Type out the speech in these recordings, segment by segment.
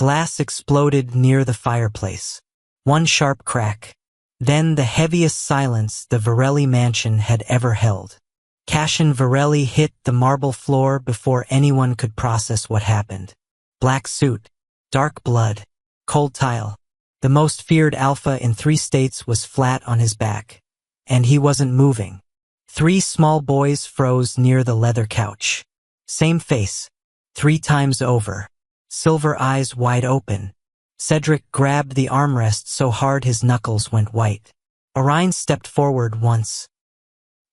glass exploded near the fireplace. One sharp crack. Then the heaviest silence the Varelli mansion had ever held. Cashin Varelli hit the marble floor before anyone could process what happened. Black suit, dark blood, cold tile. The most feared alpha in 3 states was flat on his back. And he wasn't moving. 3 small boys froze near the leather couch. Same face, 3 times over. Silver eyes wide open. Cedric grabbed the armrest so hard his knuckles went white. Orion stepped forward once,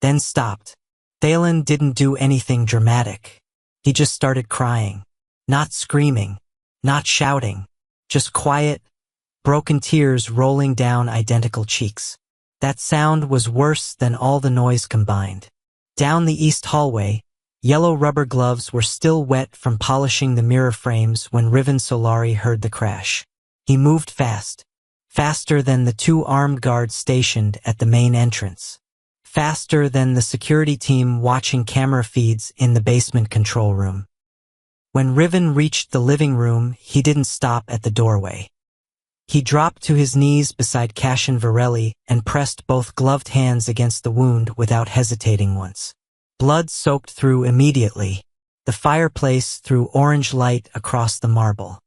then stopped. Thalen didn't do anything dramatic. He just started crying. Not screaming, not shouting, just quiet, broken tears rolling down identical cheeks. That sound was worse than all the noise combined. Down the east hallway, yellow rubber gloves were still wet from polishing the mirror frames when Riven Solari heard the crash. He moved fast, faster than the 2 armed guards stationed at the main entrance, faster than the security team watching camera feeds in the basement control room. When Riven reached the living room, he didn't stop at the doorway. He dropped to his knees beside Cashin Varelli and pressed both gloved hands against the wound without hesitating once. Blood soaked through immediately. The fireplace threw orange light across the marble.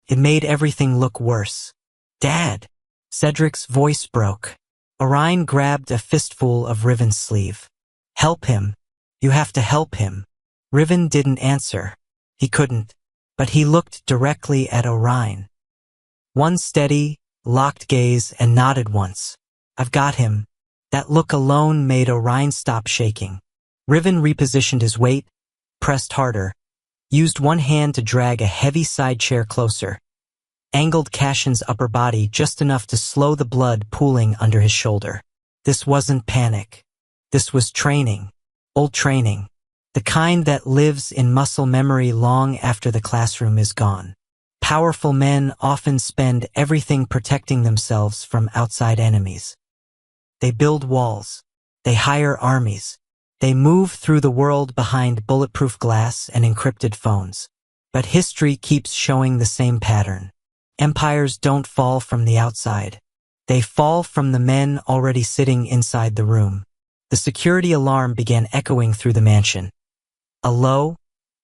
It made everything look worse. "Dad!" Cedric's voice broke. Orion grabbed a fistful of Riven's sleeve. "Help him. You have to help him." Riven didn't answer. He couldn't. But he looked directly at Orion. One steady, locked gaze and nodded once. "I've got him." That look alone made Orion stop shaking. Riven repositioned his weight, pressed harder, used one hand to drag a heavy side chair closer, angled Cashin's upper body just enough to slow the blood pooling under his shoulder. This wasn't panic. This was training. Old training. The kind that lives in muscle memory long after the classroom is gone. Powerful men often spend everything protecting themselves from outside enemies. They build walls. They hire armies. They move through the world behind bulletproof glass and encrypted phones. But history keeps showing the same pattern. Empires don't fall from the outside. They fall from the men already sitting inside the room. The security alarm began echoing through the mansion. A low,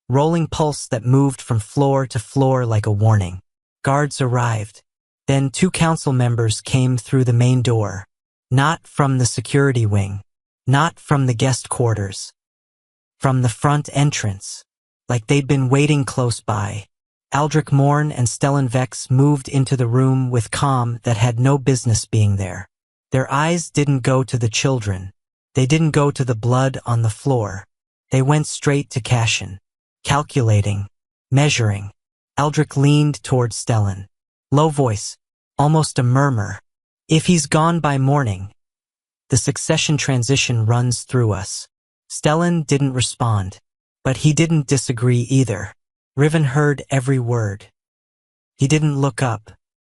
rolling pulse that moved from floor to floor like a warning. Guards arrived. Then 2 council members came through the main door. Not from the security wing. Not from the guest quarters. From the front entrance. Like they'd been waiting close by. Aldrich Morn and Stellan Vex moved into the room with calm that had no business being there. Their eyes didn't go to the children. They didn't go to the blood on the floor. They went straight to Cashin. Calculating. Measuring. Aldrich leaned toward Stellan. Low voice. Almost a murmur. "If he's gone by morning, the succession transition runs through us." Stellan didn't respond. But he didn't disagree either. Riven heard every word. He didn't look up.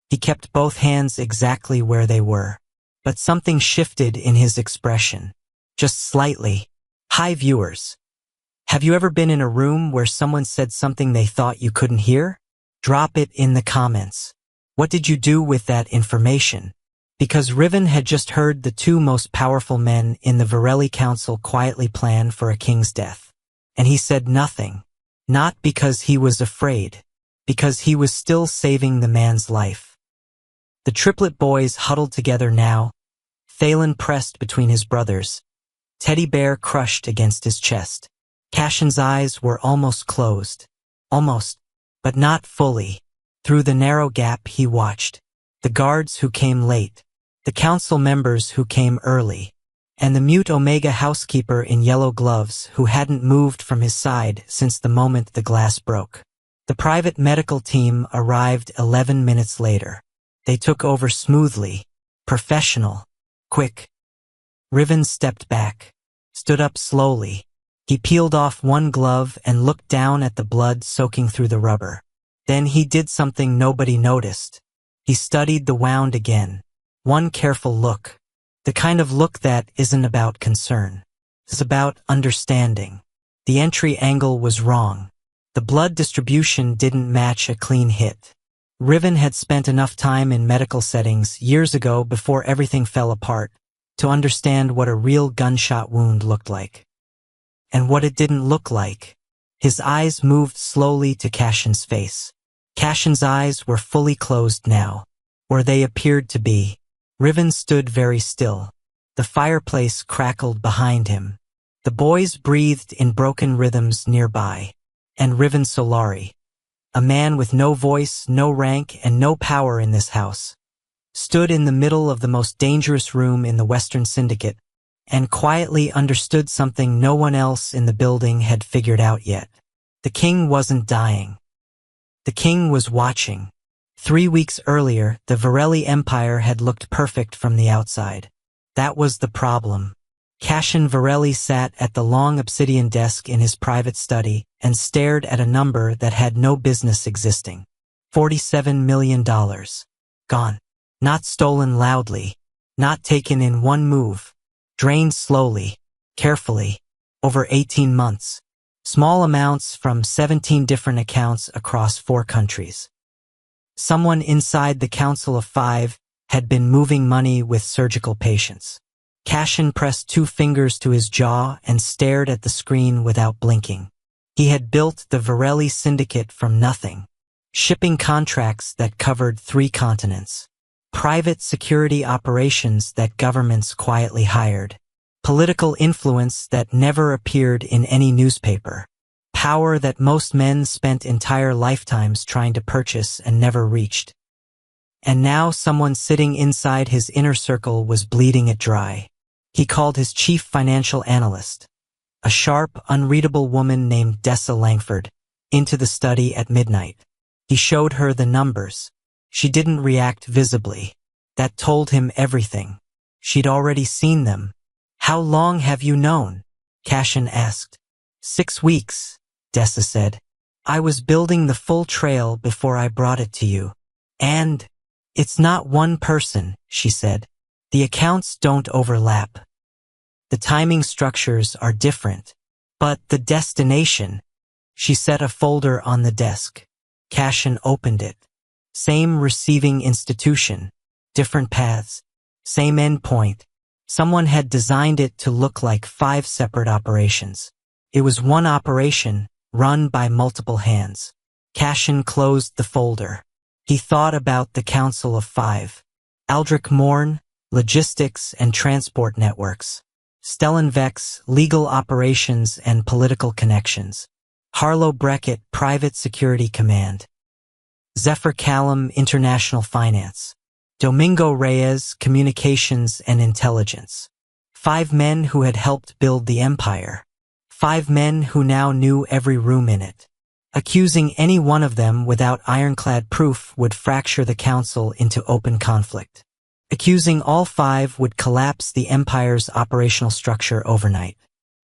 He kept both hands exactly where they were. But something shifted in his expression. Just slightly. Hi viewers. Have you ever been in a room where someone said something they thought you couldn't hear? Drop it in the comments. What did you do with that information? Because Riven had just heard the 2 most powerful men in the Varelli Council quietly plan for a king's death. And he said nothing. Not because he was afraid. Because he was still saving the man's life. The Triplet boys huddled together now. Thalen pressed between his brothers. Teddy Bear crushed against his chest. Cashin's eyes were almost closed. Almost, but not fully. Through the narrow gap he watched. The guards who came late. The council members who came early. And the mute Omega housekeeper in yellow gloves who hadn't moved from his side since the moment the glass broke. The private medical team arrived 11 minutes later. They took over smoothly. Professional. Quick. Riven stepped back. Stood up slowly. He peeled off one glove and looked down at the blood soaking through the rubber. Then he did something nobody noticed. He studied the wound again. One careful look. The kind of look that isn't about concern. It's about understanding. The entry angle was wrong. The blood distribution didn't match a clean hit. Riven had spent enough time in medical settings years ago before everything fell apart to understand what a real gunshot wound looked like. And what it didn't look like. His eyes moved slowly to Cashin's face. Cashin's eyes were fully closed now, where they appeared to be. Riven stood very still. The fireplace crackled behind him. The boys breathed in broken rhythms nearby. And Riven Solari, a man with no voice, no rank, and no power in this house, stood in the middle of the most dangerous room in the Western Syndicate and quietly understood something no one else in the building had figured out yet. The king wasn't dying. The king was watching. 3 weeks earlier, the Varelli Empire had looked perfect from the outside. That was the problem. Cashin Varelli sat at the long obsidian desk in his private study and stared at a number that had no business existing. $47 million. Gone. Not stolen loudly. Not taken in one move. Drained slowly, carefully, over 18 months. Small amounts from 17 different accounts across 4 countries. Someone inside the Council of 5 had been moving money with surgical patients. Cashin pressed 2 fingers to his jaw and stared at the screen without blinking. He had built the Varelli Syndicate from nothing. Shipping contracts that covered 3 continents. Private security operations that governments quietly hired. Political influence that never appeared in any newspaper. Power that most men spent entire lifetimes trying to purchase and never reached. And now someone sitting inside his inner circle was bleeding it dry. He called his chief financial analyst, a sharp, unreadable woman named Dessa Langford, into the study at midnight. He showed her the numbers. She didn't react visibly. That told him everything. She'd already seen them. How long have you known? Cashin asked. 6 weeks, Dessa said. I was building the full trail before I brought it to you. And it's not one person, she said. The accounts don't overlap. The timing structures are different. But the destination. She set a folder on the desk. Cashin opened it. Same receiving institution. Different paths. Same endpoint. Someone had designed it to look like 5 separate operations. It was one operation, run by multiple hands. Cashin closed the folder. He thought about the Council of 5. Aldrich Morn, logistics and transport networks. Stellan Vex, legal operations and political connections. Harlow Breckett, private security command. Zephyr Callum, international finance. Domingo Reyes, communications and intelligence. 5 men who had helped build the empire. 5 men who now knew every room in it. Accusing any one of them without ironclad proof would fracture the council into open conflict. Accusing all 5 would collapse the empire's operational structure overnight.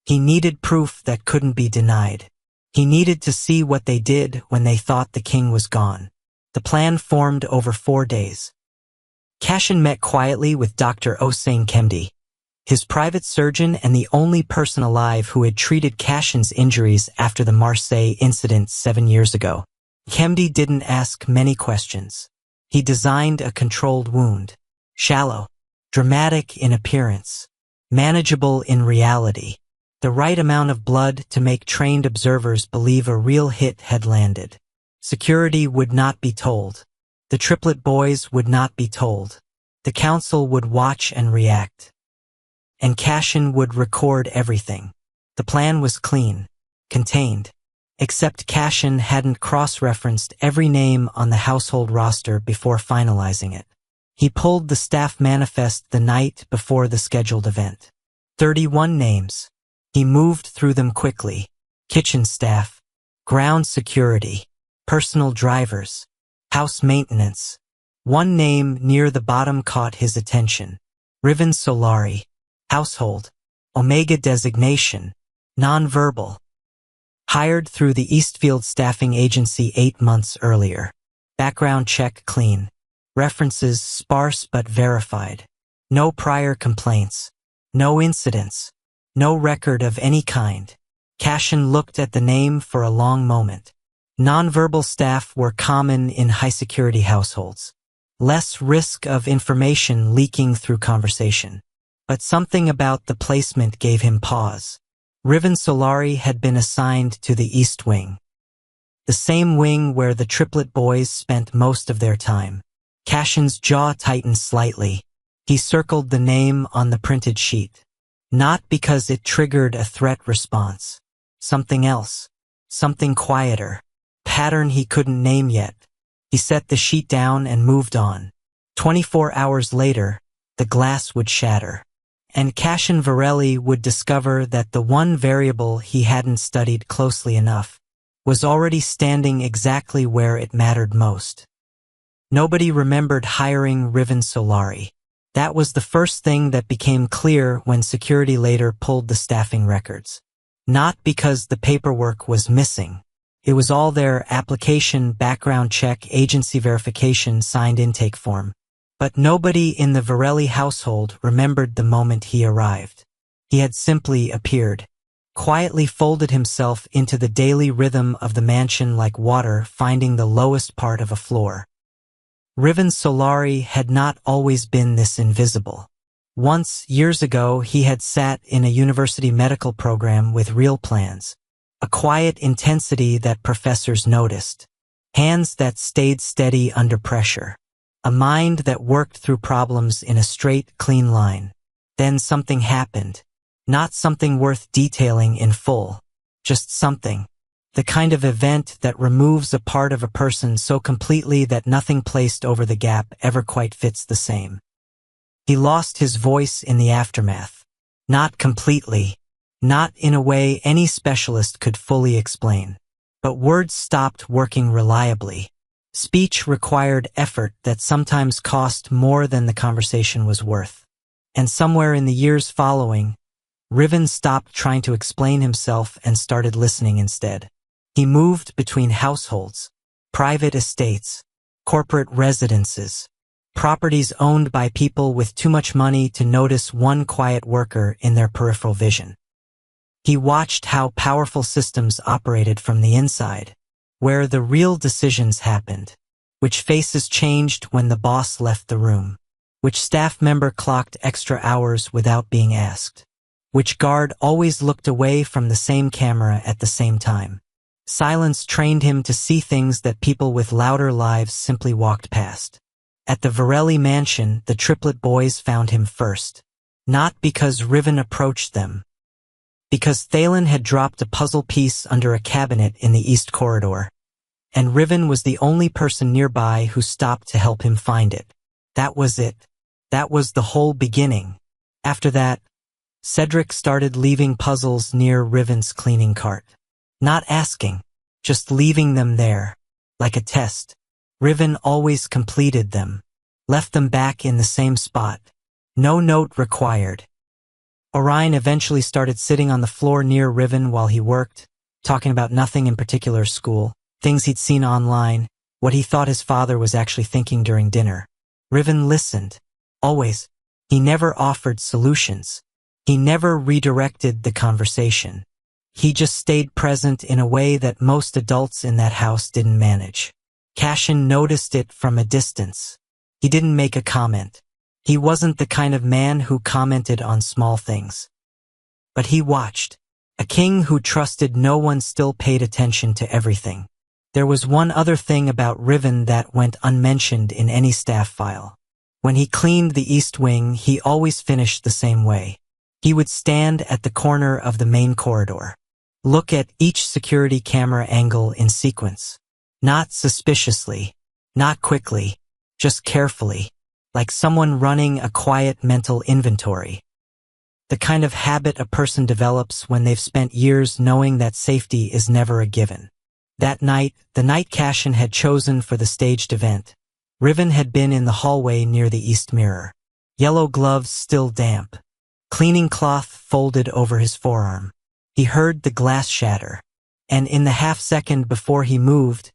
He needed proof that couldn't be denied. He needed to see what they did when they thought the king was gone. The plan formed over 4 days. Cashin met quietly with Dr. Hossein Kemdi, his private surgeon and the only person alive who had treated Cashin's injuries after the Marseille incident 7 years ago. Kemdi didn't ask many questions. He designed a controlled wound. Shallow, dramatic in appearance, manageable in reality. The right amount of blood to make trained observers believe a real hit had landed. Security would not be told. The Triplet boys would not be told. The council would watch and react. And Cashin would record everything. The plan was clean, contained. Except Cashin hadn't cross-referenced every name on the household roster before finalizing it. He pulled the staff manifest the night before the scheduled event. 31 names. He moved through them quickly. Kitchen staff, ground security, personal drivers, house maintenance. One name near the bottom caught his attention. Riven Solari. Household. Omega designation. Nonverbal. Hired through the Eastfield staffing agency 8 months earlier. Background check clean. References sparse but verified. No prior complaints. No incidents. No record of any kind. Cashin looked at the name for a long moment. Nonverbal staff were common in high-security households. Less risk of information leaking through conversation. But something about the placement gave him pause. Riven Solari had been assigned to the East Wing. The same wing where the Triplet boys spent most of their time. Cashin's jaw tightened slightly. He circled the name on the printed sheet. Not because it triggered a threat response. Something else. Something quieter. Pattern he couldn't name yet. He set the sheet down and moved on. 24 hours later, the glass would shatter. And Cashin Varelli would discover that the one variable he hadn't studied closely enough was already standing exactly where it mattered most. Nobody remembered hiring Riven Solari. That was the first thing that became clear when security later pulled the staffing records. Not because the paperwork was missing. It was all there: application, background check, agency verification, signed intake form. But nobody in the Varelli household remembered the moment he arrived. He had simply appeared. Quietly folded himself into the daily rhythm of the mansion like water finding the lowest part of a floor. Riven Solari had not always been this invisible. Once, years ago, he had sat in a university medical program with real plans. A quiet intensity that professors noticed. Hands that stayed steady under pressure. A mind that worked through problems in a straight, clean line. Then something happened. Not something worth detailing in full. Just something. The kind of event that removes a part of a person so completely that nothing placed over the gap ever quite fits the same. He lost his voice in the aftermath. Not completely. Not in a way any specialist could fully explain. But words stopped working reliably. Speech required effort that sometimes cost more than the conversation was worth. And somewhere in the years following, Riven stopped trying to explain himself and started listening instead. He moved between households, private estates, corporate residences, properties owned by people with too much money to notice one quiet worker in their peripheral vision. He watched how powerful systems operated from the inside, where the real decisions happened, which faces changed when the boss left the room, which staff member clocked extra hours without being asked, which guard always looked away from the same camera at the same time. Silence trained him to see things that people with louder lives simply walked past. At the Varelli mansion, the Triplet boys found him first. Not because Riven approached them. Because Thalen had dropped a puzzle piece under a cabinet in the East Corridor. And Riven was the only person nearby who stopped to help him find it. That was it. That was the whole beginning. After that, Cedric started leaving puzzles near Riven's cleaning cart. Not asking, just leaving them there, like a test. Riven always completed them, left them back in the same spot. No note required. Orion eventually started sitting on the floor near Riven while he worked, talking about nothing in particular: school, things he'd seen online, what he thought his father was actually thinking during dinner. Riven listened. Always. He never offered solutions. He never redirected the conversation. He just stayed present in a way that most adults in that house didn't manage. Cashin noticed it from a distance. He didn't make a comment. He wasn't the kind of man who commented on small things. But he watched. A king who trusted no one still paid attention to everything. There was one other thing about Riven that went unmentioned in any staff file. When he cleaned the East Wing, he always finished the same way. He would stand at the corner of the main corridor. Look at each security camera angle in sequence. Not suspiciously. Not quickly. Just carefully. Like someone running a quiet mental inventory. The kind of habit a person develops when they've spent years knowing that safety is never a given. That night, the night Cashin had chosen for the staged event, Riven had been in the hallway near the east mirror. Yellow gloves still damp. Cleaning cloth folded over his forearm. He heard the glass shatter. And in the half-second before he moved,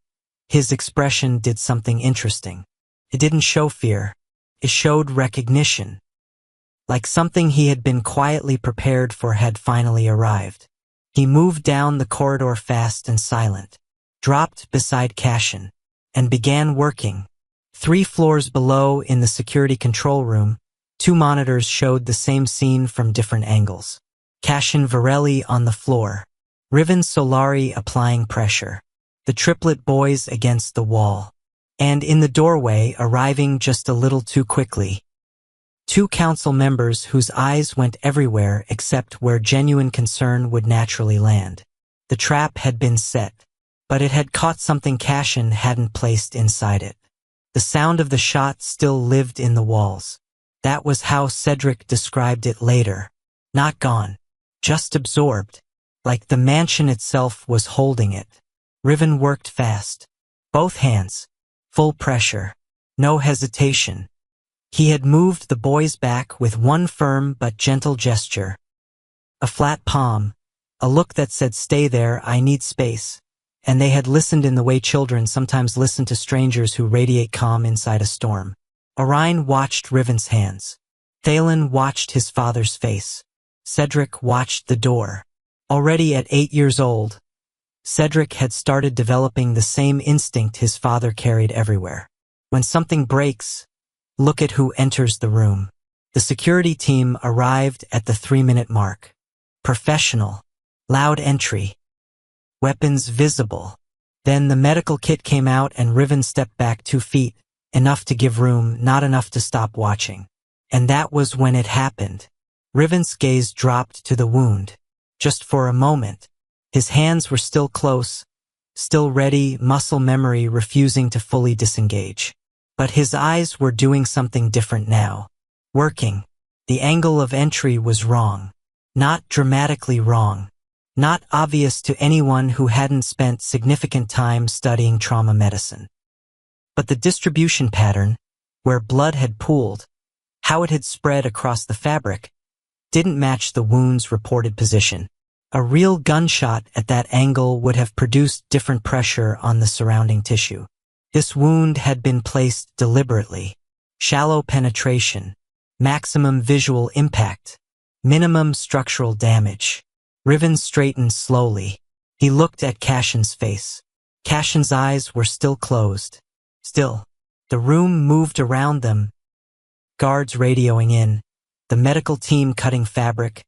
his expression did something interesting. It didn't show fear. It showed recognition. Like something he had been quietly prepared for had finally arrived. He moved down the corridor fast and silent. dropped beside Cashin, and began working. 3 floors below in the security control room, 2 monitors showed the same scene from different angles. Cashin Varelli on the floor. Riven Solari applying pressure. The Triplet boys against the wall. And in the doorway, arriving just a little too quickly. 2 council members whose eyes went everywhere except where genuine concern would naturally land. The trap had been set, but it had caught something Cashin hadn't placed inside it. The sound of the shot still lived in the walls. That was how Cedric described it later. Not gone. Just absorbed. Like the mansion itself was holding it. Riven worked fast. Both hands. Full pressure. No hesitation. He had moved the boys back with one firm but gentle gesture. A flat palm. A look that said, "Stay there, I need space." And they had listened in the way children sometimes listen to strangers who radiate calm inside a storm. Orion watched Riven's hands. Thalen watched his father's face. Cedric watched the door. Already at 8 years old, Cedric had started developing the same instinct his father carried everywhere. When something breaks, look at who enters the room. The security team arrived at the 3-minute mark. Professional. Loud entry. Weapons visible. Then the medical kit came out and Riven stepped back 2 feet, enough to give room, not enough to stop watching. And that was when it happened. Riven's gaze dropped to the wound. Just for a moment. His hands were still close, still ready, muscle memory refusing to fully disengage. But his eyes were doing something different now. Working. The angle of entry was wrong. Not dramatically wrong. Not obvious to anyone who hadn't spent significant time studying trauma medicine. But the distribution pattern, where blood had pooled, how it had spread across the fabric, didn't match the wound's reported position. A real gunshot at that angle would have produced different pressure on the surrounding tissue. This wound had been placed deliberately. Shallow penetration. Maximum visual impact. Minimum structural damage. Riven straightened slowly. He looked at Cashin's face. Cashin's eyes were still closed. Still. The room moved around them. Guards radioing in. The medical team cutting fabric.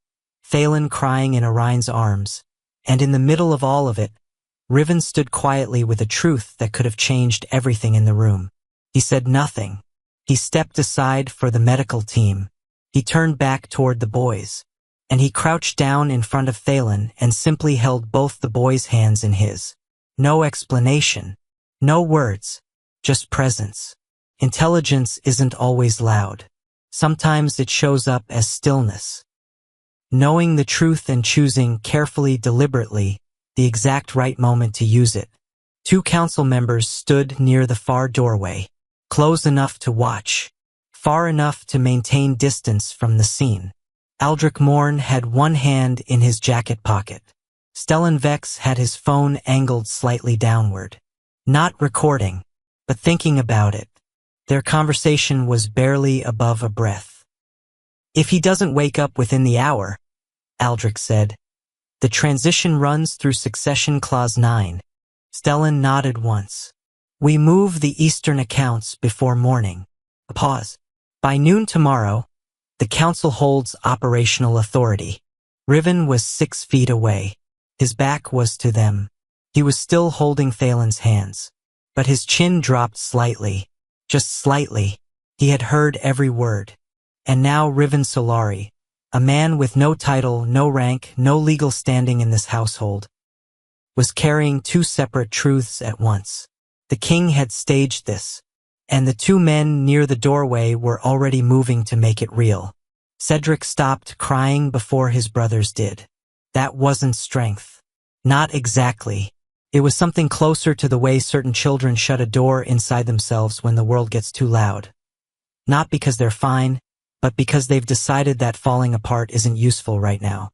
Thalen crying in Orion's arms. And in the middle of all of it, Riven stood quietly with a truth that could have changed everything in the room. He said nothing. He stepped aside for the medical team. He turned back toward the boys. And he crouched down in front of Thalen and simply held both the boys' hands in his. No explanation. No words. Just presence. Intelligence isn't always loud. Sometimes it shows up as stillness. Knowing the truth and choosing carefully, deliberately, the exact right moment to use it. 2 council members stood near the far doorway, close enough to watch, far enough to maintain distance from the scene. Aldrich Morn had one hand in his jacket pocket. Stellan Vex had his phone angled slightly downward. Not recording, but thinking about it. Their conversation was barely above a breath. "If he doesn't wake up within the hour," Aldrich said. "The transition runs through Succession Clause 9. Stellan nodded once. "We move the Eastern accounts before morning." A pause. "By noon tomorrow, the council holds operational authority." Riven was 6 feet away. His back was to them. He was still holding Thalen's hands. But his chin dropped slightly. Just slightly. He had heard every word. And now Riven Solari, a man with no title, no rank, no legal standing in this household, was carrying 2 separate truths at once. The king had staged this. And the 2 men near the doorway were already moving to make it real. Cedric stopped crying before his brothers did. That wasn't strength. Not exactly. It was something closer to the way certain children shut a door inside themselves when the world gets too loud. Not because they're fine, but because they've decided that falling apart isn't useful right now.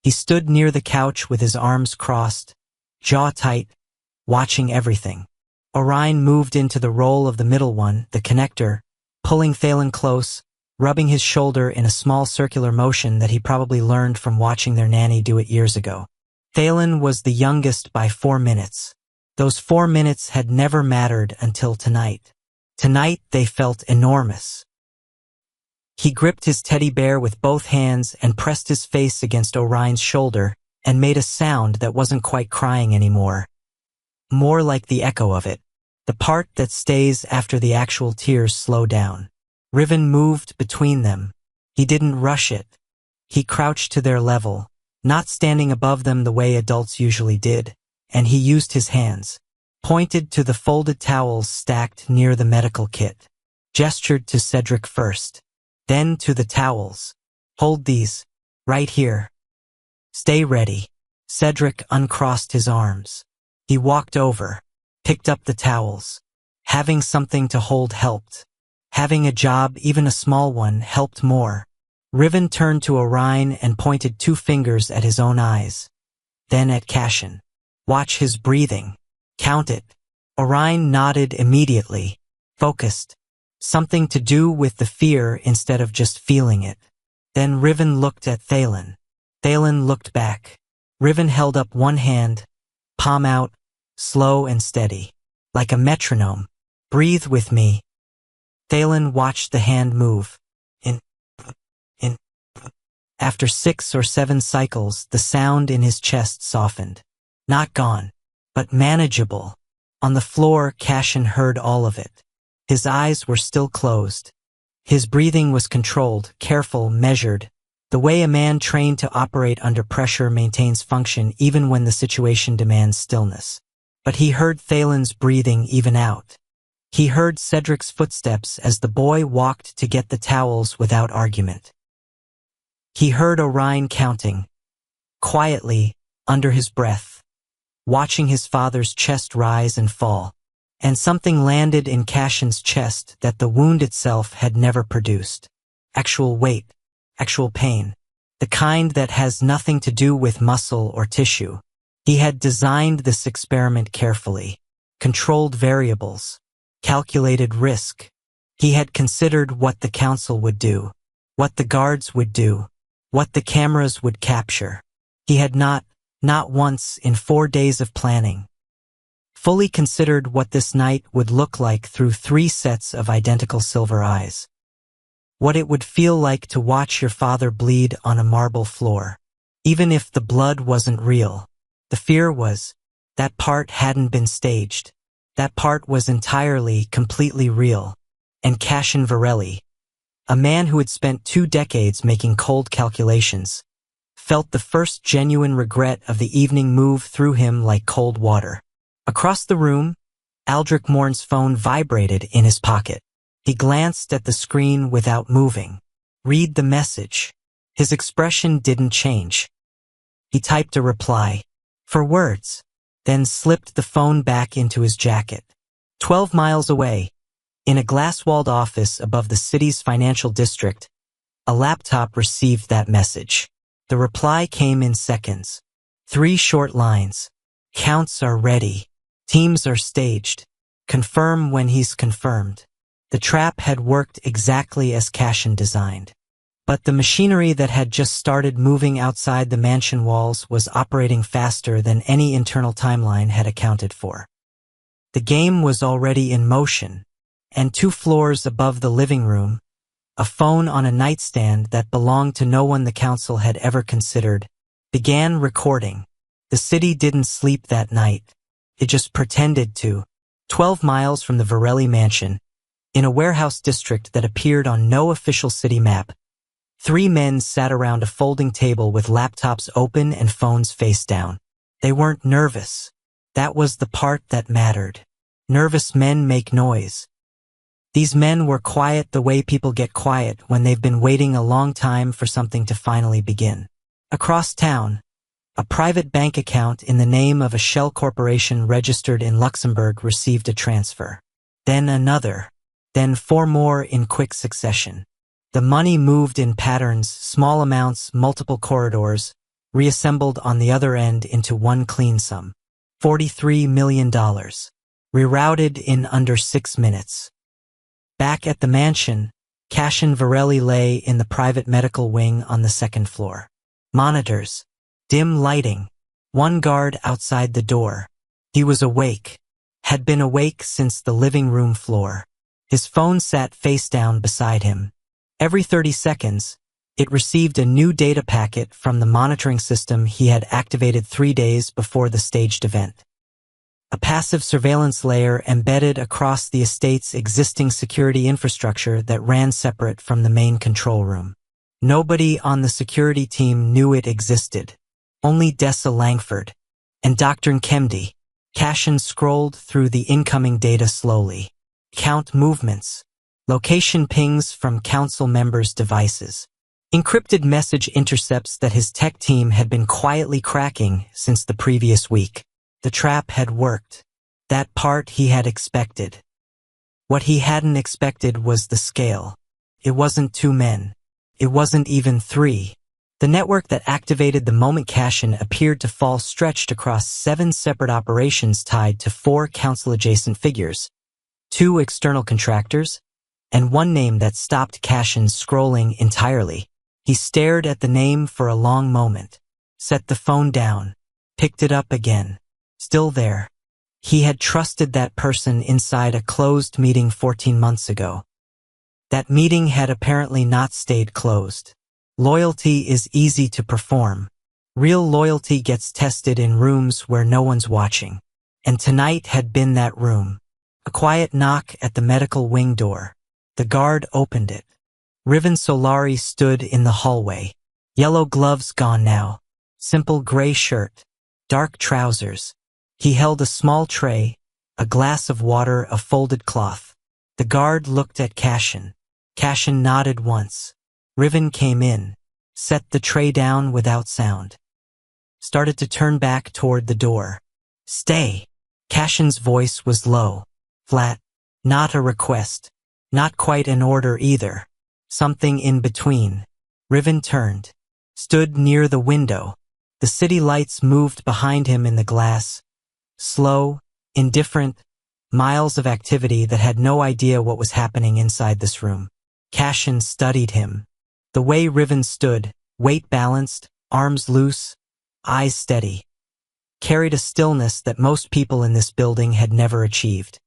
He stood near the couch with his arms crossed, jaw tight, watching everything. Orion moved into the role of the middle one, the connector, pulling Thalen close, rubbing his shoulder in a small circular motion that he probably learned from watching their nanny do it years ago. Thalen was the youngest by 4 minutes. Those 4 minutes had never mattered until tonight. Tonight they felt enormous. He gripped his teddy bear with both hands and pressed his face against Orion's shoulder and made a sound that wasn't quite crying anymore. More like the echo of it, the part that stays after the actual tears slow down. Riven moved between them. He didn't rush it. He crouched to their level, not standing above them the way adults usually did, and he used his hands, pointed to the folded towels stacked near the medical kit, gestured to Cedric first, then to the towels. Hold these, right here. Stay ready. Cedric uncrossed his arms. He walked over, picked up the towels. Having something to hold helped. Having a job, even a small one, helped more. Riven turned to Orion and pointed 2 fingers at his own eyes. Then at Cassian. Watch his breathing. Count it. Orion nodded immediately, focused. Something to do with the fear instead of just feeling it. Then Riven looked at Thalen. Thalen looked back. Riven held up one hand, palm out, slow and steady, like a metronome. Breathe with me. Thalen watched the hand move. In. After 6 or 7 cycles, the sound in his chest softened. Not gone, but manageable. On the floor, Cassian heard all of it. His eyes were still closed. His breathing was controlled, careful, measured. The way a man trained to operate under pressure maintains function even when the situation demands stillness. But he heard Thalen's breathing even out. He heard Cedric's footsteps as the boy walked to get the towels without argument. He heard Orion counting, quietly, under his breath, watching his father's chest rise and fall, and something landed in Cassian's chest that the wound itself had never produced. Actual weight, actual pain, the kind that has nothing to do with muscle or tissue. He had designed this experiment carefully, controlled variables, calculated risk. He had considered what the council would do, what the guards would do, what the cameras would capture. He had not once in 4 days of planning, fully considered what this night would look like through 3 sets of identical silver eyes. What it would feel like to watch your father bleed on a marble floor. Even if the blood wasn't real, the fear was, that part hadn't been staged. That part was entirely, completely real. And Cassian Varelli, a man who had spent 2 decades making cold calculations, felt the first genuine regret of the evening move through him like cold water. Across the room, Aldrich Morn's phone vibrated in his pocket. He glanced at the screen without moving. Read the message. His expression didn't change. He typed a reply, for words, then slipped the phone back into his jacket. 12 miles away, in a glass-walled office above the city's financial district, a laptop received that message. The reply came in seconds. 3 short lines. Counts are ready. Teams are staged. Confirm when he's confirmed. The trap had worked exactly as Cassian designed. But the machinery that had just started moving outside the mansion walls was operating faster than any internal timeline had accounted for. The game was already in motion, and 2 floors above the living room, a phone on a nightstand that belonged to no one the council had ever considered, began recording. The city didn't sleep that night. It just pretended to. 12 miles from the Varelli mansion, in a warehouse district that appeared on no official city map, 3 men sat around a folding table with laptops open and phones face down. They weren't nervous. That was the part that mattered. Nervous men make noise. These men were quiet the way people get quiet when they've been waiting a long time for something to finally begin. Across town, a private bank account in the name of a shell corporation registered in Luxembourg received a transfer. Then another. Then 4 more in quick succession. The money moved in patterns, small amounts, multiple corridors, reassembled on the other end into one clean sum. $43 million. Rerouted in under 6 minutes. Back at the mansion, Cassian Varelli lay in the private medical wing on the 2nd floor. Monitors. Dim lighting. 1 guard outside the door. He was awake, had been awake since the living room floor. His phone sat face down beside him. Every 30 seconds, it received a new data packet from the monitoring system he had activated 3 days before the staged event. A passive surveillance layer embedded across the estate's existing security infrastructure that ran separate from the main control room. Nobody on the security team knew it existed. Only Dessa Langford and Dr. Nkemdi. Cashin scrolled through the incoming data slowly. Count movements. Location pings from council members' devices. Encrypted message intercepts that his tech team had been quietly cracking since the previous week. The trap had worked. That part he had expected. What he hadn't expected was the scale. It wasn't 2 men. It wasn't even 3. The network that activated the moment Cashin appeared to fall stretched across 7 separate operations tied to 4 council-adjacent figures, 2 external contractors, and 1 name that stopped Cashin scrolling entirely. He stared at the name for a long moment, set the phone down, picked it up again. Still there. He had trusted that person inside a closed meeting 14 months ago. That meeting had apparently not stayed closed. Loyalty is easy to perform. Real loyalty gets tested in rooms where no one's watching. And tonight had been that room. A quiet knock at the medical wing door. The guard opened it. Riven Solari stood in the hallway. Yellow gloves gone now. Simple gray shirt. Dark trousers. He held a small tray, a glass of water, a folded cloth. The guard looked at Cashin. Cashin nodded once. Riven came in, set the tray down without sound. Started to turn back toward the door. Stay. Cashin's voice was low, flat. Not a request. Not quite an order either. Something in between. Riven turned. Stood near the window. The city lights moved behind him in the glass. Slow, indifferent, miles of activity that had no idea what was happening inside this room. Cashin studied him. The way Riven stood, weight balanced, arms loose, eyes steady, carried a stillness that most people in this building had never achieved.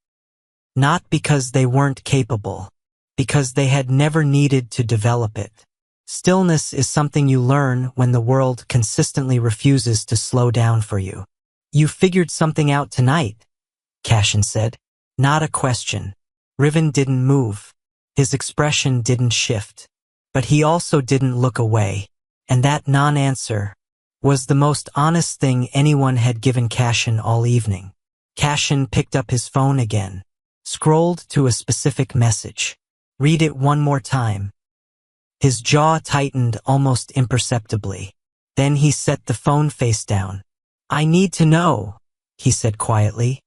Not because they weren't capable, because they had never needed to develop it. Stillness is something you learn when the world consistently refuses to slow down for you. You figured something out tonight, Cashin said. Not a question. Riven didn't move. His expression didn't shift. But he also didn't look away. And that non-answer was the most honest thing anyone had given Cashin all evening. Cashin picked up his phone again. Scrolled to a specific message. Read it one more time. His jaw tightened almost imperceptibly. Then he set the phone face down. I need to know, he said quietly.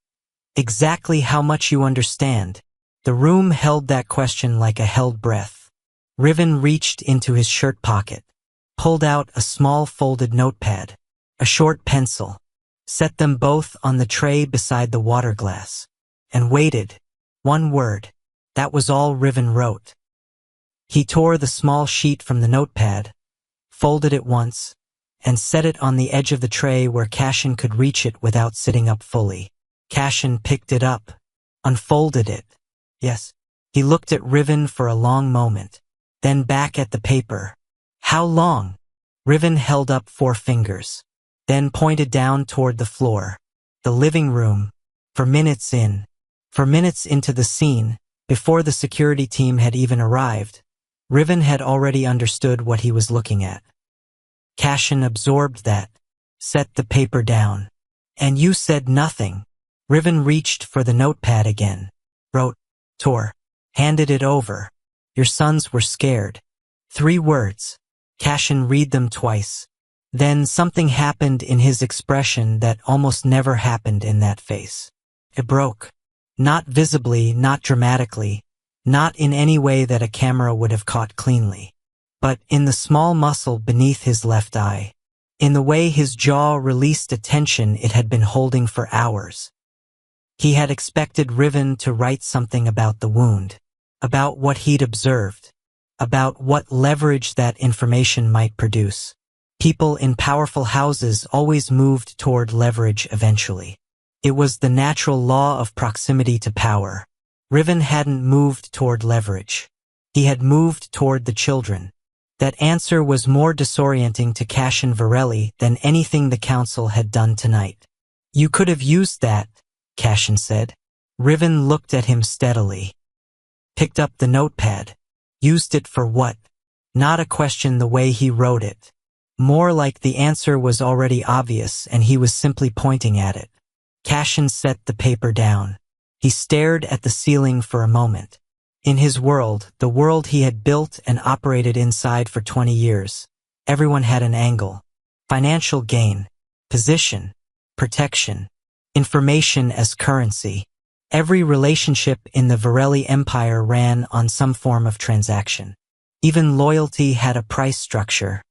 Exactly how much you understand. The room held that question like a held breath. Riven reached into his shirt pocket, pulled out a small folded notepad, a short pencil, set them both on the tray beside the water glass, and waited. 1 word. That was all Riven wrote. He tore the small sheet from the notepad, folded it once, and set it on the edge of the tray where Cashin could reach it without sitting up fully. Cashin picked it up, unfolded it. Yes. He looked at Riven for a long moment, then back at the paper. How long? Riven held up 4 fingers, then pointed down toward the floor. The living room. For minutes into the scene, before the security team had even arrived, Riven had already understood what he was looking at. Cashin absorbed that, set the paper down. And you said nothing. Riven reached for the notepad again, wrote, tore, handed it over. Your sons were scared. 3 words. Cashin read them twice. Then something happened in his expression that almost never happened in that face. It broke. Not visibly, not dramatically, not in any way that a camera would have caught cleanly. But in the small muscle beneath his left eye, in the way his jaw released a tension it had been holding for hours. He had expected Riven to write something about the wound, about what he'd observed, about what leverage that information might produce. People in powerful houses always moved toward leverage eventually. It was the natural law of proximity to power. Riven hadn't moved toward leverage. He had moved toward the children. That answer was more disorienting to Cassian Varelli than anything the council had done tonight. You could have used that, Cassian said. Riven looked at him steadily. Picked up the notepad. Used it for what? Not a question the way he wrote it. More like the answer was already obvious and he was simply pointing at it. Cassian set the paper down. He stared at the ceiling for a moment. In his world, the world he had built and operated inside for 20 years, everyone had an angle. Financial gain, position, protection, information as currency. Every relationship in the Varelli Empire ran on some form of transaction. Even loyalty had a price structure.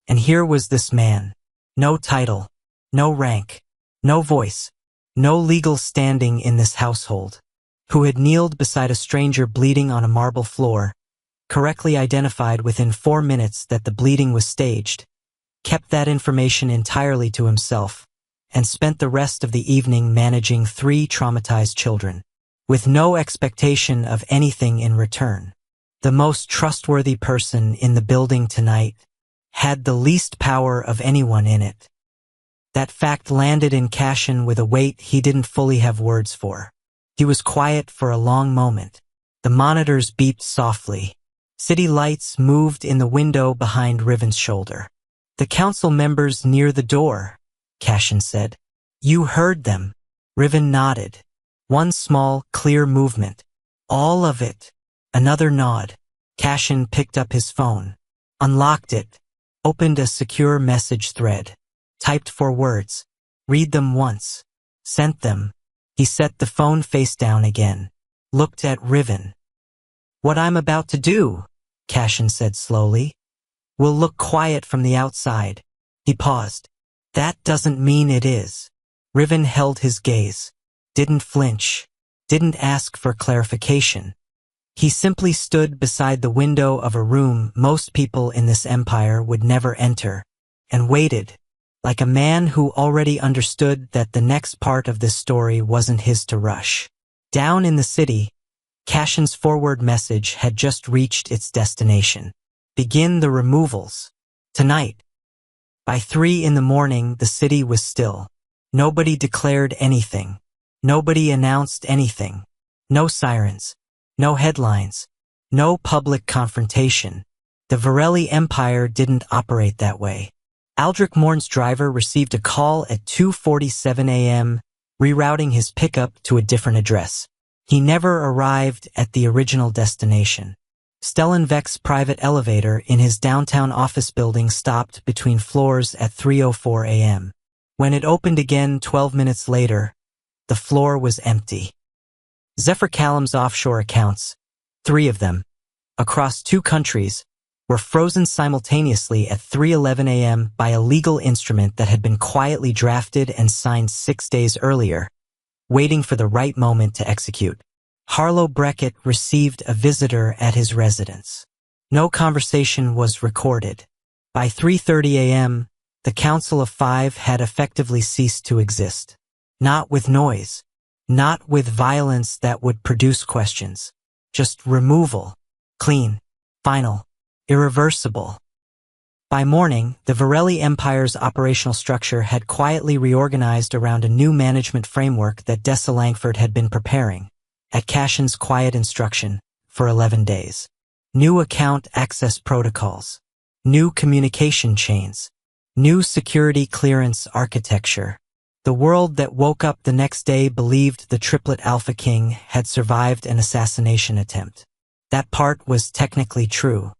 And here was this man. No title, no rank, no voice, no legal standing in this household, who had kneeled beside a stranger bleeding on a marble floor, correctly identified within 4 minutes that the bleeding was staged, kept that information entirely to himself, and spent the rest of the evening managing 3 traumatized children, with no expectation of anything in return. The most trustworthy person in the building tonight had the least power of anyone in it. That fact landed in Cassian with a weight he didn't fully have words for. He was quiet for a long moment. The monitors beeped softly. City lights moved in the window behind Riven's shoulder. The council members near the door, Cassian said. You heard them. Riven nodded. One small, clear movement. All of it. Another nod. Cassian picked up his phone. Unlocked it. Opened a secure message thread. Typed 4 words. Read them once. Sent them. He set the phone face down again. Looked at Riven. What I'm about to do, Cassian said slowly, will look quiet from the outside. He paused. That doesn't mean it is. Riven held his gaze. Didn't flinch. Didn't ask for clarification. He simply stood beside the window of a room most people in this empire would never enter, and waited, like a man who already understood that the next part of this story wasn't his to rush. Down in the city, Cassian's forward message had just reached its destination. Begin the removals. Tonight. By 3 in the morning, the city was still. Nobody declared anything. Nobody announced anything. No sirens. No headlines. No public confrontation. The Varelli Empire didn't operate that way. Aldrich Morn's driver received a call at 2:47 a.m., rerouting his pickup to a different address. He never arrived at the original destination. Stellan Vek's private elevator in his downtown office building stopped between floors at 3:04 a.m. When it opened again 12 minutes later, the floor was empty. Zephyr Callum's offshore accounts, 3 of them, across 2 countries, were frozen simultaneously at 3:11 a.m. by a legal instrument that had been quietly drafted and signed 6 days earlier, waiting for the right moment to execute. Harlow Breckett received a visitor at his residence. No conversation was recorded. By 3:30 a.m., the Council of 5 had effectively ceased to exist. Not with noise. Not with violence that would produce questions. Just removal. Clean. Final. Irreversible. By morning, the Varelli Empire's operational structure had quietly reorganized around a new management framework that Dessa Langford had been preparing, at Cassian's quiet instruction, for 11 days. New account access protocols. New communication chains. New security clearance architecture. The world that woke up the next day believed the Triplet Alpha King had survived an assassination attempt. That part was technically true.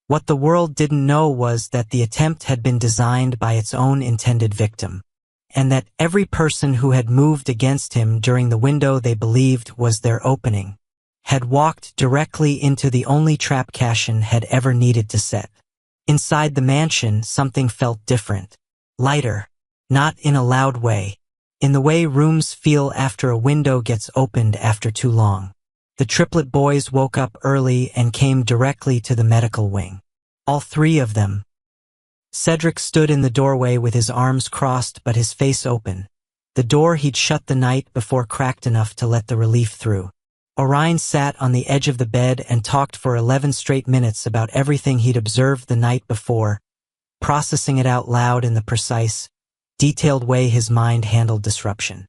What the world didn't know was that the attempt had been designed by its own intended victim, and that every person who had moved against him during the window they believed was their opening had walked directly into the only trap Cassian had ever needed to set. Inside the mansion, something felt different. Lighter. Not in a loud way. In the way rooms feel after a window gets opened after too long. The Triplet boys woke up early and came directly to the medical wing. All 3 of them. Cedric stood in the doorway with his arms crossed but his face open. The door he'd shut the night before cracked enough to let the relief through. Orion sat on the edge of the bed and talked for 11 straight minutes about everything he'd observed the night before, processing it out loud in the precise, detailed way his mind handled disruption.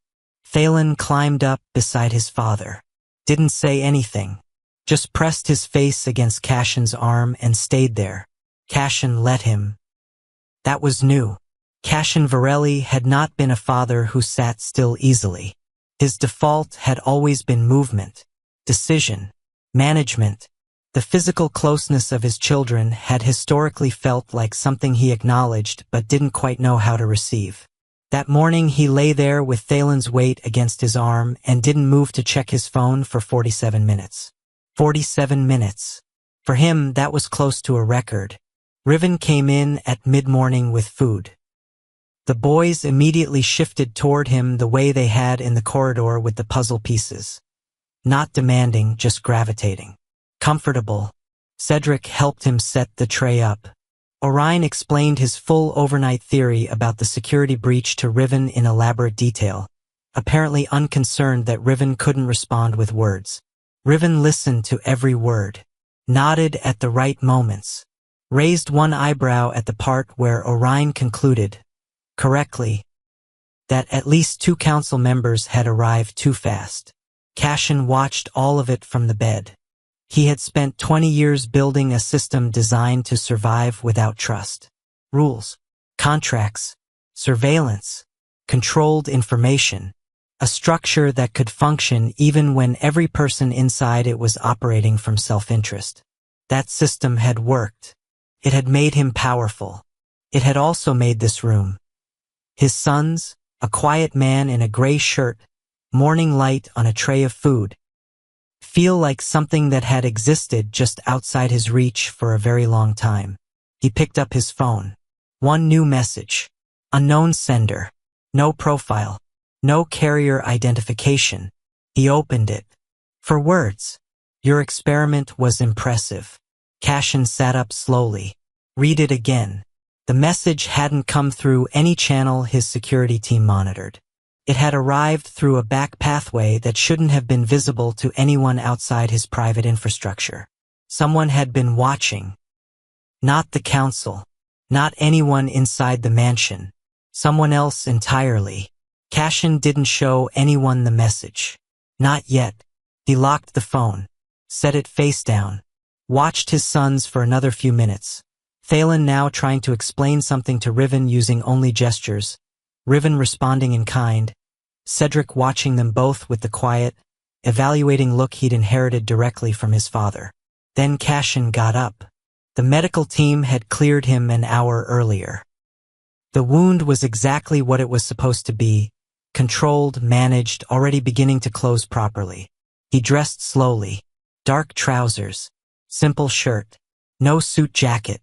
Thalen climbed up beside his father. Didn't say anything. Just pressed his face against Cashin's arm and stayed there. Cashin let him. That was new. Cashin Varelli had not been a father who sat still easily. His default had always been movement, decision, management. The physical closeness of his children had historically felt like something he acknowledged but didn't quite know how to receive. That morning he lay there with Thalen's weight against his arm and didn't move to check his phone for 47 minutes. 47 minutes. For him, that was close to a record. Riven came in at mid-morning with food. The boys immediately shifted toward him the way they had in the corridor with the puzzle pieces. Not demanding, just gravitating. Comfortable. Cedric helped him set the tray up. Orion explained his full overnight theory about the security breach to Riven in elaborate detail, apparently unconcerned that Riven couldn't respond with words. Riven listened to every word, nodded at the right moments, raised one eyebrow at the part where Orion concluded, correctly, that at least 2 council members had arrived too fast. Cashin watched all of it from the bed. He had spent 20 years building a system designed to survive without trust. Rules, contracts, surveillance, controlled information, a structure that could function even when every person inside it was operating from self-interest. That system had worked. It had made him powerful. It had also made this room. His sons, a quiet man in a gray shirt, morning light on a tray of food, feel like something that had existed just outside his reach for a very long time. He picked up his phone. One new message. Unknown sender. No profile. No carrier identification. He opened it. For words. Your experiment was impressive. Cashin sat up slowly. Read it again. The message hadn't come through any channel his security team monitored. It had arrived through a back pathway that shouldn't have been visible to anyone outside his private infrastructure. Someone had been watching. Not the council. Not anyone inside the mansion. Someone else entirely. Cashin didn't show anyone the message. Not yet. He locked the phone. Set it face down. Watched his sons for another few minutes. Thalen now trying to explain something to Riven using only gestures. Riven responding in kind. Cedric watching them both with the quiet, evaluating look he'd inherited directly from his father. Then Cashin got up. The medical team had cleared him an hour earlier. The wound was exactly what it was supposed to be, controlled, managed, already beginning to close properly. He dressed slowly. Dark trousers. Simple shirt. No suit jacket.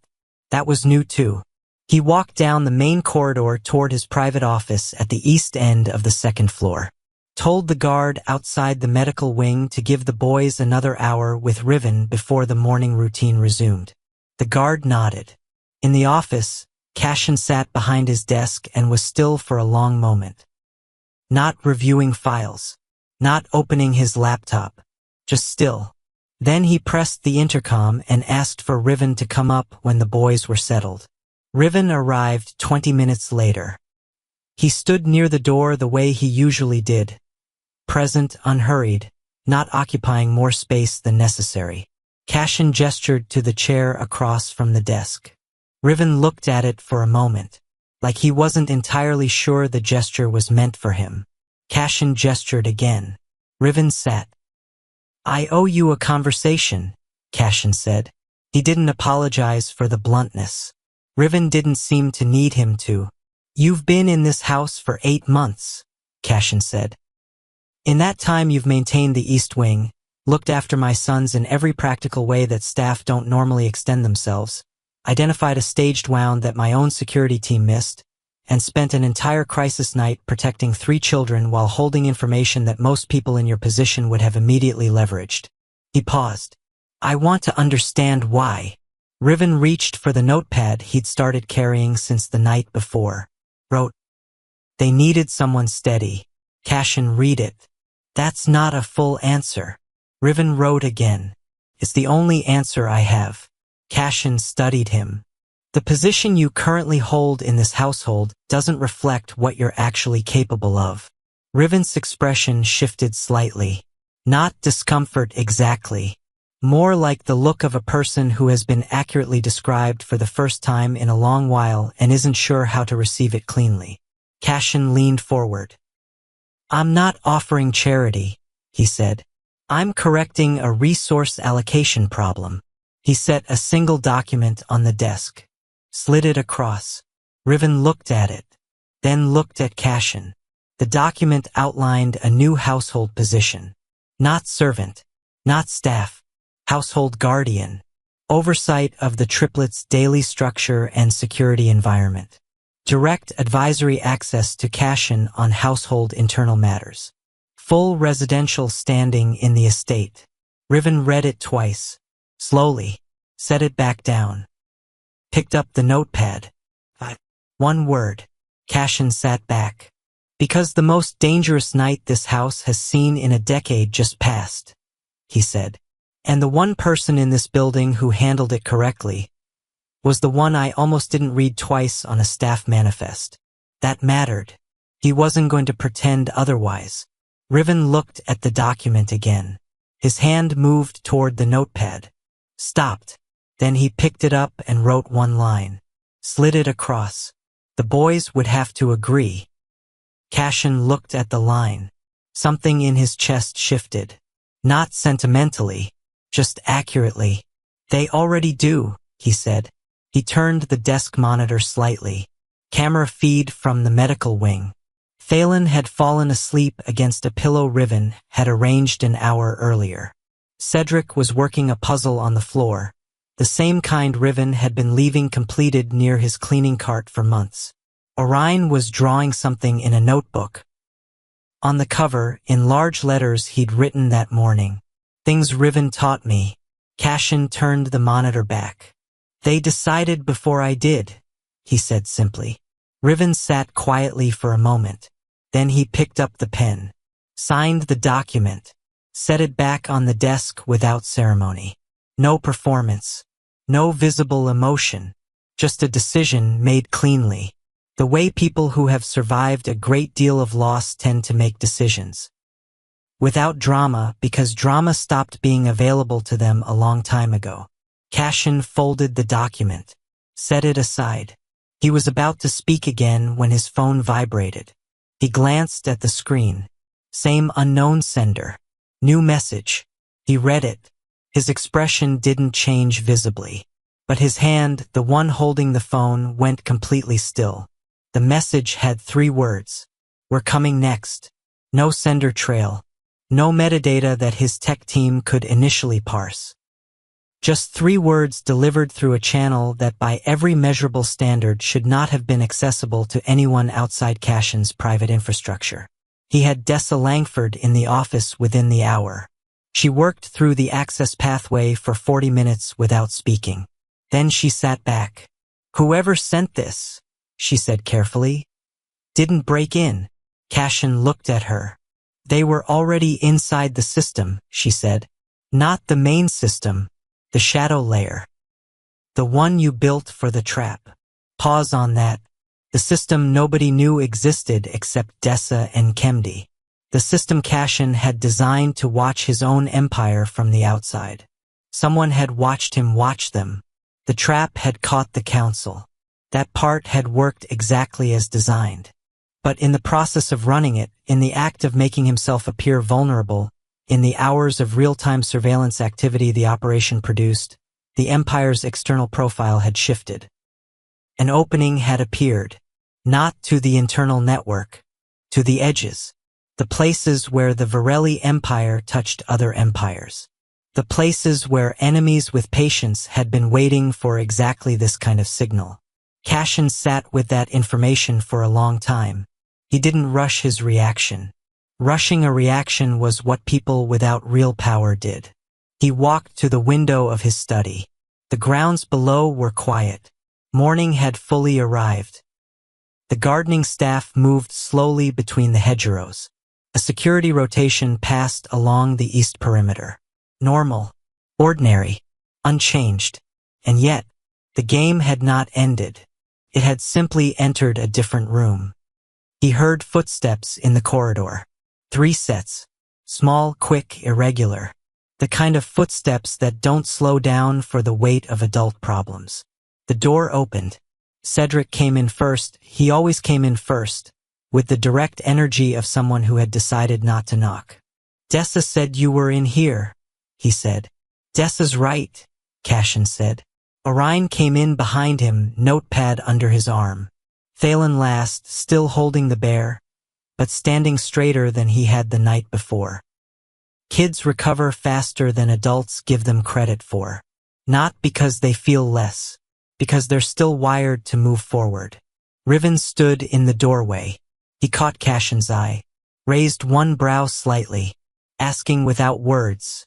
That was new too. He walked down the main corridor toward his private office at the east end of the 2nd floor. Told the guard outside the medical wing to give the boys another hour with Riven before the morning routine resumed. The guard nodded. In the office, Cashin sat behind his desk and was still for a long moment. Not reviewing files. Not opening his laptop. Just still. Then he pressed the intercom and asked for Riven to come up when the boys were settled. Riven arrived 20 minutes later. He stood near the door the way he usually did. Present, unhurried, not occupying more space than necessary. Cashin gestured to the chair across from the desk. Riven looked at it for a moment, like he wasn't entirely sure the gesture was meant for him. Cashin gestured again. Riven sat. I owe you a conversation, Cashin said. He didn't apologize for the bluntness. Riven didn't seem to need him to. You've been in this house for 8 months, Cashin said. In that time you've maintained the East Wing, looked after my sons in every practical way that staff don't normally extend themselves, identified a staged wound that my own security team missed, and spent an entire crisis night protecting 3 children while holding information that most people in your position would have immediately leveraged. He paused. I want to understand why. Riven reached for the notepad he'd started carrying since the night before. Wrote, They needed someone steady. Cashin, read it. That's not a full answer. Riven wrote again. It's the only answer I have. Cashin studied him. The position you currently hold in this household doesn't reflect what you're actually capable of. Riven's expression shifted slightly. Not discomfort exactly. More like the look of a person who has been accurately described for the first time in a long while and isn't sure how to receive it cleanly. Cashin leaned forward. I'm not offering charity, he said. I'm correcting a resource allocation problem. He set a single document on the desk. Slid it across. Riven looked at it. Then looked at Cashin. The document outlined a new household position. Not servant. Not staff. Household guardian. Oversight of the triplets' daily structure and security environment. Direct advisory access to Cashin on household internal matters. Full residential standing in the estate. Riven read it twice. Slowly. Set it back down. Picked up the notepad. One word. Cashin sat back. Because the most dangerous night this house has seen in a decade just passed, he said. And the one person in this building who handled it correctly was the one I almost didn't read twice on a staff manifest. That mattered. He wasn't going to pretend otherwise. Riven looked at the document again. His hand moved toward the notepad. Stopped. Then he picked it up and wrote one line. Slid it across. The boys would have to agree. Cashin looked at the line. Something in his chest shifted. Not sentimentally, just accurately. They already do, he said. He turned the desk monitor slightly. Camera feed from the medical wing. Thalen had fallen asleep against a pillow Riven had arranged an hour earlier. Cedric was working a puzzle on the floor, the same kind Riven had been leaving completed near his cleaning cart for months. Orion was drawing something in a notebook. On the cover, in large letters he'd written that morning, "Things Riven taught me." Cashin turned the monitor back. "They decided before I did," he said simply. Riven sat quietly for a moment. Then he picked up the pen, signed the document, set it back on the desk without ceremony. No performance, no visible emotion, just a decision made cleanly. The way people who have survived a great deal of loss tend to make decisions. Without drama, because drama stopped being available to them a long time ago. Cashin folded the document, set it aside. He was about to speak again when his phone vibrated. He glanced at the screen. Same unknown sender. New message. He read it. His expression didn't change visibly. But his hand, the one holding the phone, went completely still. The message had 3 words. "We're coming next." No sender trail. No metadata that his tech team could initially parse. Just 3 words delivered through a channel that by every measurable standard should not have been accessible to anyone outside Cashin's private infrastructure. He had Dessa Langford in the office within the hour. She worked through the access pathway for 40 minutes without speaking. Then she sat back. "Whoever sent this," she said carefully, "didn't break in." Cashin looked at her. "They were already inside the system," she said. "Not the main system, the shadow layer. The one you built for the trap." Pause on that. The system nobody knew existed except Dessa and Kemdi. The system Cashin had designed to watch his own empire from the outside. Someone had watched him watch them. The trap had caught the council. That part had worked exactly as designed. But in the process of running it, in the act of making himself appear vulnerable, in the hours of real-time surveillance activity the operation produced, the Empire's external profile had shifted. An opening had appeared, not to the internal network, to the edges, the places where the Varelli Empire touched other empires, the places where enemies with patience had been waiting for exactly this kind of signal. Cashin sat with that information for a long time. He didn't rush his reaction. Rushing a reaction was what people without real power did. He walked to the window of his study. The grounds below were quiet. Morning had fully arrived. The gardening staff moved slowly between the hedgerows. A security rotation passed along the east perimeter. Normal, ordinary, unchanged. And yet, the game had not ended. It had simply entered a different room. He heard footsteps in the corridor. 3 sets. Small, quick, irregular. The kind of footsteps that don't slow down for the weight of adult problems. The door opened. Cedric came in first. He always came in first, with the direct energy of someone who had decided not to knock. Dessa said you were in here, he said. Dessa's right, Cashin said. Orion came in behind him, notepad under his arm. Thalen last, still holding the bear, but standing straighter than he had the night before. Kids recover faster than adults give them credit for. Not because they feel less, because they're still wired to move forward. Riven stood in the doorway. He caught Cashin's eye, raised one brow slightly, asking without words.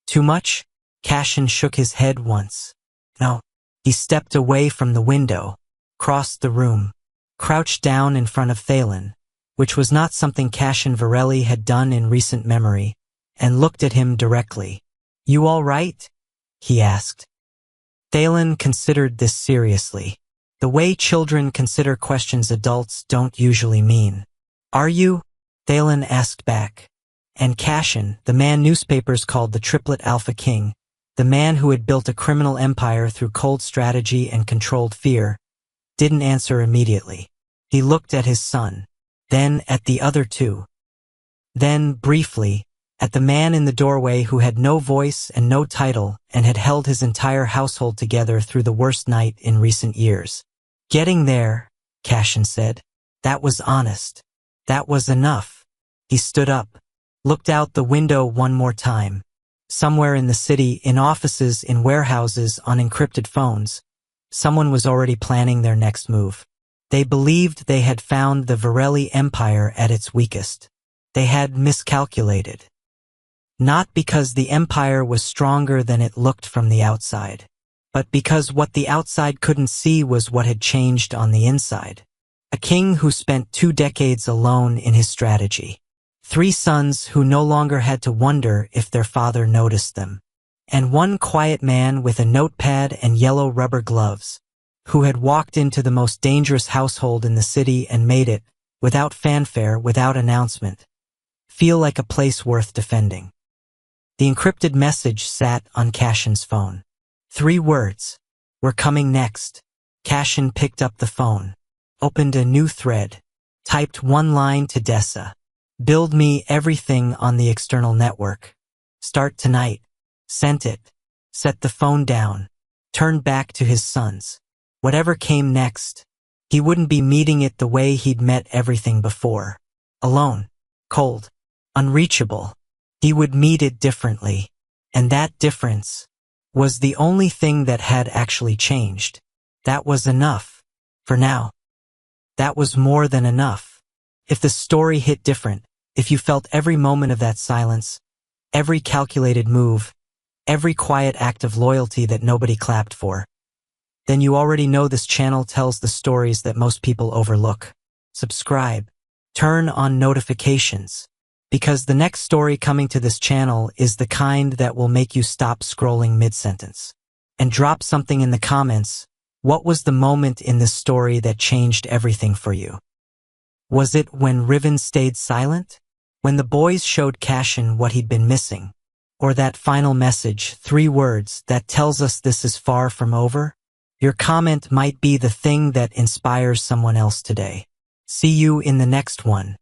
Too much? Cashin shook his head once. No. He stepped away from the window, crossed the room, crouched down in front of Thalen, which was not something Cashin Varelli had done in recent memory, and looked at him directly. You all right? He asked. Thalen considered this seriously, the way children consider questions adults don't usually mean. Are you? Thalen asked back. And Cashin, the man newspapers called the Triplet Alpha King, the man who had built a criminal empire through cold strategy and controlled fear, didn't answer immediately. He looked at his son, then at the other two. Then, briefly, at the man in the doorway who had no voice and no title and had held his entire household together through the worst night in recent years. Getting there, Cashin said. That was honest. That was enough. He stood up, looked out the window one more time. Somewhere in the city, in offices, in warehouses, on encrypted phones, someone was already planning their next move. They believed they had found the Varelli Empire at its weakest. They had miscalculated. Not because the empire was stronger than it looked from the outside, but because what the outside couldn't see was what had changed on the inside. A king who spent 2 decades alone in his strategy. 3 sons who no longer had to wonder if their father noticed them. And one quiet man with a notepad and yellow rubber gloves, who had walked into the most dangerous household in the city and made it, without fanfare, without announcement, feel like a place worth defending. The encrypted message sat on Cashin's phone. 3 words. We're coming next. Cashin picked up the phone, opened a new thread, typed 1 line to Dessa. Build me everything on the external network. Start tonight. Sent it. Set the phone down. Turned back to his sons. Whatever came next, he wouldn't be meeting it the way he'd met everything before. Alone. Cold. Unreachable. He would meet it differently. And that difference was the only thing that had actually changed. That was enough. For now. That was more than enough. If the story hit different, if you felt every moment of that silence, every calculated move, every quiet act of loyalty that nobody clapped for, then you already know this channel tells the stories that most people overlook. Subscribe. Turn on notifications. Because the next story coming to this channel is the kind that will make you stop scrolling mid-sentence. And drop something in the comments. What was the moment in this story that changed everything for you? Was it when Riven stayed silent? When the boys showed Cashin what he'd been missing? Or that final message, 3 words, that tells us this is far from over? Your comment might be the thing that inspires someone else today. See you in the next one.